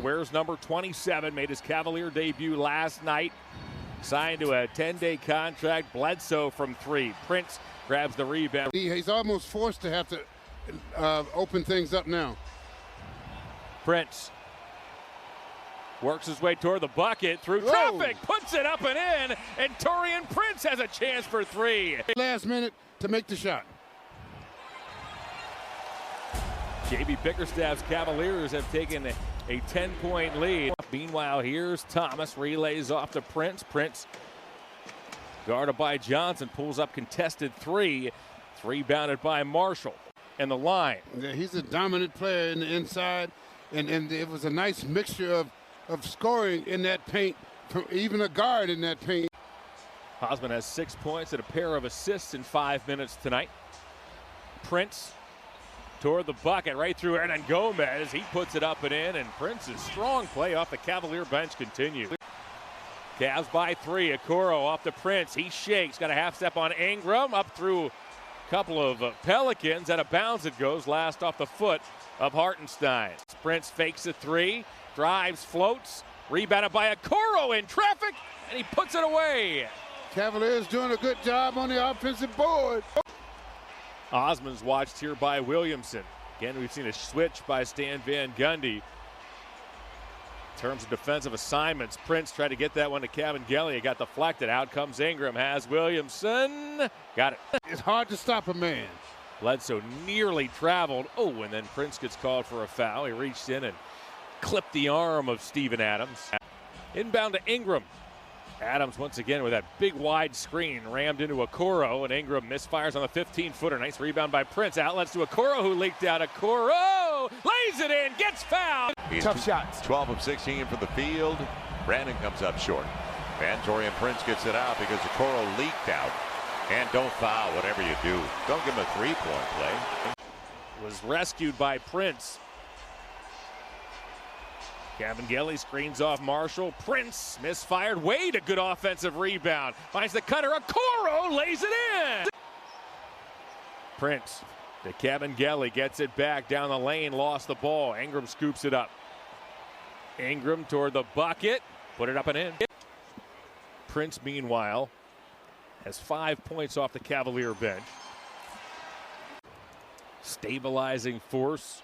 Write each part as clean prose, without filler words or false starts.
wears number 27, made his Cavalier debut last night. Signed to a 10-day contract. Bledsoe from three. Prince grabs the rebound. He's almost forced to have to open things up now. Prince works his way toward the bucket through traffic, puts it up and in, and Taurean Prince has a chance for three. Last minute to make the shot. J.B. Bickerstaff's Cavaliers have taken a 10-point lead. Meanwhile, here's Thomas, relays off to Prince. Prince, guarded by Johnson, pulls up contested three. It's rebounded by Marshall. And the line. Yeah, he's a dominant player in the inside, and it was a nice mixture of scoring in that paint, from even a guard in that paint. Osman has 6 points and a pair of assists in 5 minutes tonight. Prince toward the bucket, right through Hernan Gomez. He puts it up and in, and Prince's strong play off the Cavalier bench continues. Cavs by three. Okoro off to Prince. He shakes, got a half step on Ingram, up through a couple of Pelicans. Out of bounds it goes, last off the foot of Hartenstein. Prince fakes a three, drives, floats, rebounded by Okoro in traffic, and he puts it away. Cavaliers doing a good job on the offensive board. Osman's watched here by Williamson. Again, we've seen a switch by Stan Van Gundy. In terms of defensive assignments, Prince tried to get that one to Cavaliers. It got deflected. Out comes Ingram. Has Williamson. Got it. It's hard to stop a man. Bledsoe nearly traveled. Oh, and then Prince gets called for a foul. He reached in and clipped the arm of Steven Adams. Inbound to Ingram. Adams once again with that big wide screen rammed into Okoro, and Ingram misfires on the 15-footer. Nice rebound by Prince. Outlets to Okoro, who leaked out. Okoro lays it in, gets fouled. Tough shots. 12 of 16 from the field. Brandon comes up short. And Taurean Prince gets it out because Okoro leaked out. And don't foul, whatever you do. Don't give him a three-point play. Was rescued by Prince. Cavaliers screens off Marshall. Prince misfired. Wade, a good offensive rebound. Finds the cutter. Okoro lays it in. Prince to Cavaliers, gets it back down the lane. Lost the ball. Ingram scoops it up. Ingram toward the bucket. Put it up and in. Prince, meanwhile, has 5 points off the Cavalier bench. Stabilizing force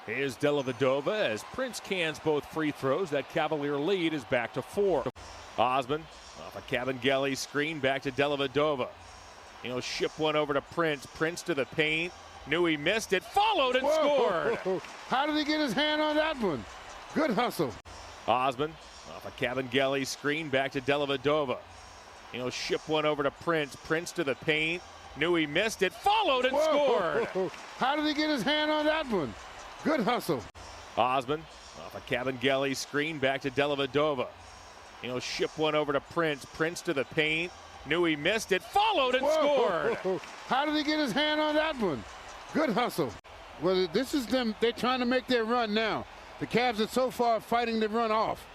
is Dellavedova as Prince cans both free throws. That Cavalier lead is back to 4. Osman off a Cavaliers screen, back to Dellavedova. He'll ship one over to Prince. Prince to the paint. Knew he missed it. Followed and scored. How did he get his hand on that one? Good hustle. Osman off a Cavaliers screen, back to Dellavedova. He'll ship one over to Prince. Prince to the paint. Knew he missed it. Followed and scored. How did he get his hand on that one? Good hustle. Osman off a Cavaliers screen, back to Dellavedova. He'll ship one over to Prince. Prince to the paint. Knew he missed it. Followed and scored. How did he get his hand on that one? Good hustle. Well, this is them. They're trying to make their run now. The Cavs are so far fighting to run off.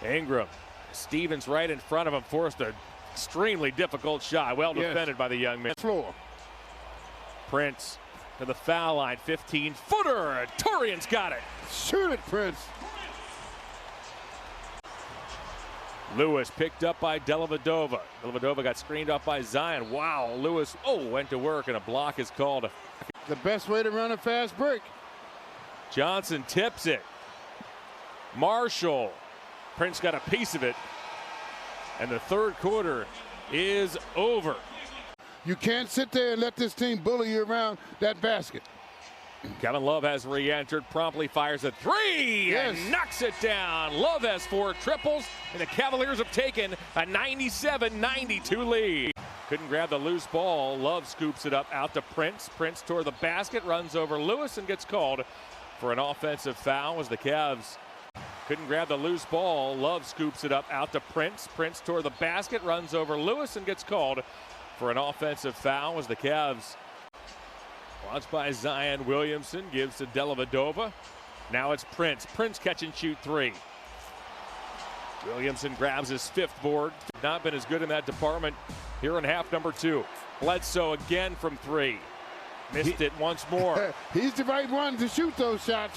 Ingram. Stevens right in front of him. Forced an extremely difficult shot. Well defended by the young man. Floor. Prince to the foul line. 15-footer. Taurean's got it. Shoot it, Prince. Lewis picked up by Dellavedova. Dellavedova got screened off by Zion. Wow, Lewis, went to work, and a block is called. The best way to run a fast break. Johnson tips it. Marshall. Prince got a piece of it. And the third quarter is over. You can't sit there and let this team bully you around that basket. Kevin Love has re-entered, promptly fires a three and knocks it down. Love has 4 triples, and the Cavaliers have taken a 97-92 lead. Couldn't grab the loose ball. Love scoops it up out to Prince. Prince toward the basket, runs over Lewis, and gets called for an offensive foul as the Cavs couldn't grab the loose ball. Love scoops it up out to Prince. Prince toward the basket, runs over Lewis, and gets called for an offensive foul as the Cavs. Watched by Zion Williamson, gives to Dellavedova. Now it's Prince. Prince catch and shoot 3. Williamson grabs his 5th board. Not been as good in that department here in half number 2. Bledsoe again from 3. Missed it once more. He's the right one to shoot those shots.